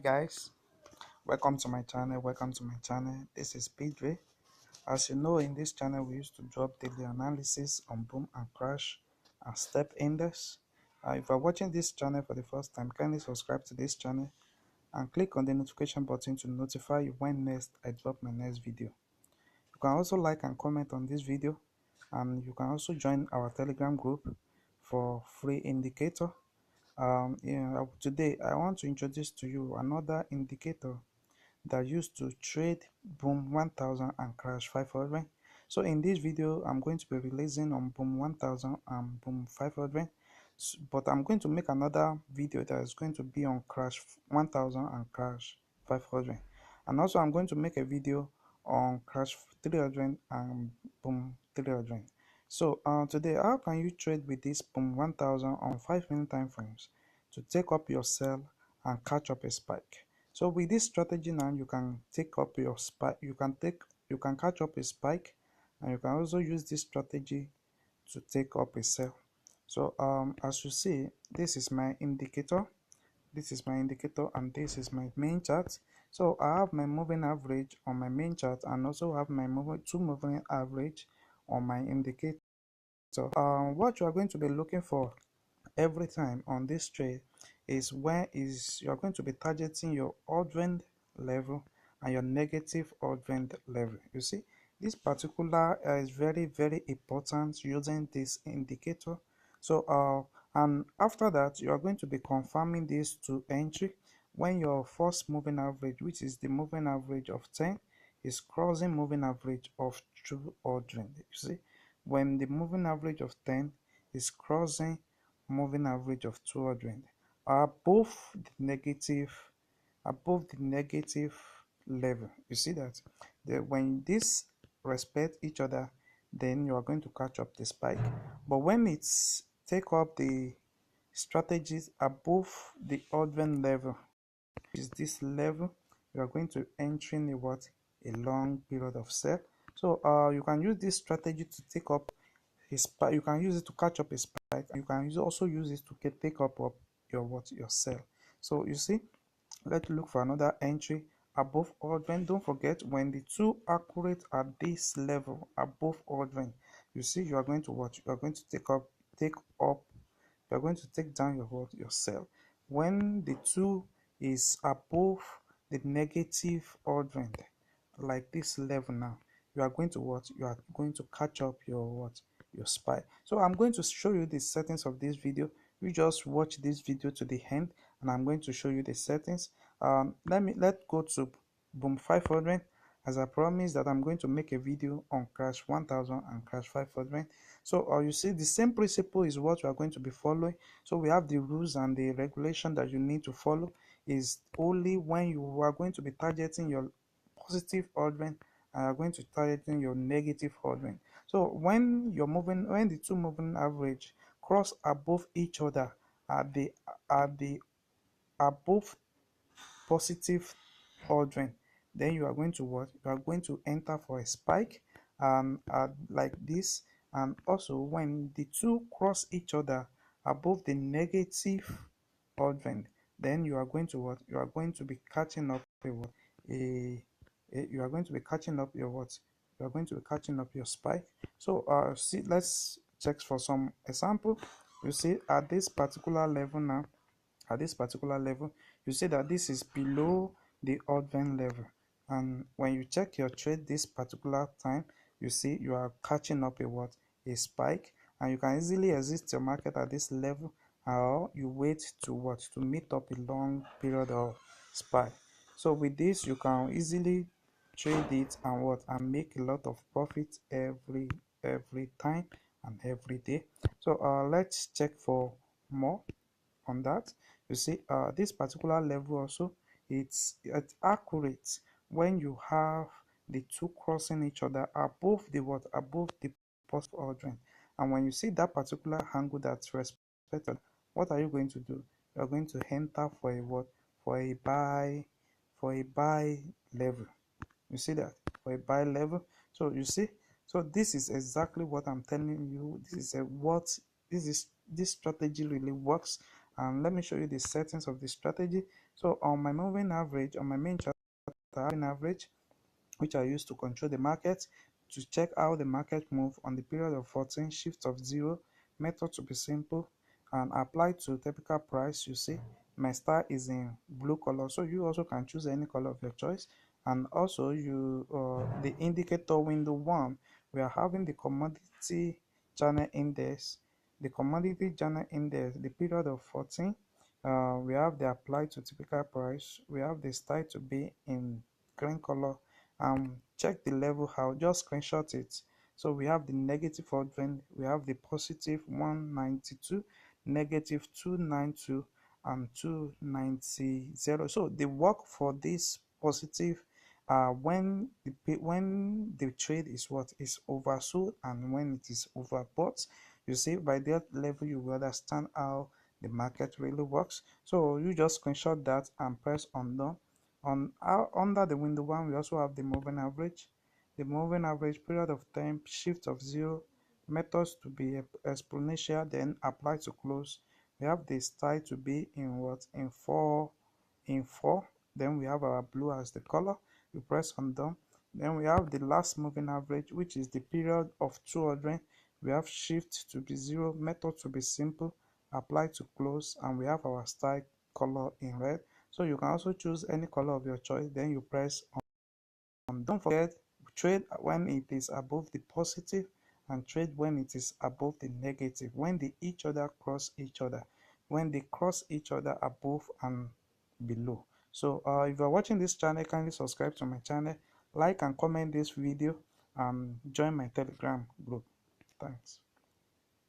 guys, welcome to my channel. This is Pedro. As you know, in this channel we used to drop daily analysis on boom and crash and step index. If you're watching this channel for the first time, kindly subscribe to this channel and click on the notification button to notify you when next I drop my next video. You can also like and comment on this video, and you can also join our Telegram group for free indicator. Today I want to introduce to you another indicator that used to trade boom 1000 and crash 500. So in this video I'm going to be releasing on boom 1000 and boom 500, but I'm going to make another video that is going to be on crash 1000 and crash 500, and also I'm going to make a video on crash 300 and boom 300. So today, how can you trade with this boom 1000 on 5 minute time frames to take up your sell and catch up a spike? So with this strategy now, you can take up your spike, you can catch up a spike, and you can also use this strategy to take up a sell. So as you see, this is my indicator, and this is my main chart. So I have my moving average on my main chart and also have my two moving average on my indicator. So what you are going to be looking for every time on this trade is you are going to be targeting your uptrend level and your negative uptrend level. You see, this particular is very important using this indicator. So and after that, you are going to be confirming these two entry when your first moving average, which is the moving average of 10, is crossing moving average of 200. You see, when the moving average of 10 is crossing moving average of 200 above the negative level, you see that when this respect each other, then you are going to catch up the spike. But when it's take up the strategies above the uptrend level, which is this level, you are going to enter in a long period of sell. So you can use this strategy to take up a spike. You can use it to catch up a spike. You can also use it to take up your sell. So you see, let's look for another entry above ordering. Don't forget, when the two accurate at this level above ordering, you see, you are going to watch. You are going to take up. You are going to take down your sell. When the two is above the negative ordering, like this level now, you are going to you are going to catch up your spy. So I'm going to show you the settings of this video. You just watch this video to the end, and I'm going to show you the settings. Let's go to boom 500. As I promised that I'm going to make a video on crash 1000 and crash 500. So you see, the same principle is what we are going to be following. So we have the rules and the regulation that you need to follow. Is only when you are going to be targeting your positive ordering and are going to targeting your negative ordering. So when the two moving average cross above each other at the above positive ordering, then you are going to you are going to enter for a spike, like this. And also when the two cross each other above the negative ordering, then you are going to you are going to be catching up you are going to be catching up your you are going to be catching up your spike. So see, let's check for some example. You see, at this particular level now, you see that this is below the ordering level, and when you check your trade this particular time, you see you are catching up a spike, and you can easily exit your market at this level, or you wait to meet up a long period of spike. So with this, you can easily trade it and make a lot of profit every time and every day. So let's check for more on that. You see, this particular level also, it's accurate when you have the two crossing each other above the post ordering. And when you see that particular angle that's respected, what are you going to do? You're going to enter for a buy level. You see that, for a buy level. So you see, so this is exactly what I'm telling you. This strategy really works. And let me show you the settings of the strategy. So on my moving average, on my main chart, moving average, which I use to control the market, to check how the market move on the period of 14, shift of 0, method to be simple, and apply to typical price. You see my star is in blue color, so you also can choose any color of your choice. And also you the indicator window 1, we are having the commodity channel index, the period of 14. We have the apply to typical price, we have the style to be in green color. Check the level out, just screenshot it. So we have the negative 100, we have the positive 192, negative 292, and 290. So the work for this positive, when the trade is what is oversold and when it is overbought. You see, by that level you will understand how the market really works. So you just screenshot that and press on done. Under the window 1, we also have the moving average. The moving average, period of time, shift of 0, methods to be exponential, then apply to close. We have the style to be in what, in four. Then we have our blue as the color. We press on done. Then we have the last moving average, which is the period of 200. We have shift to be 0, method to be simple, apply to close, and we have our style color in red. So you can also choose any color of your choice, then you press on. Don't forget, trade when it is above the positive and trade when it is above the negative, when they cross each other, when they cross each other above and below. So if you're watching this channel, kindly subscribe to my channel, like and comment this video, and join my Telegram group. Thanks.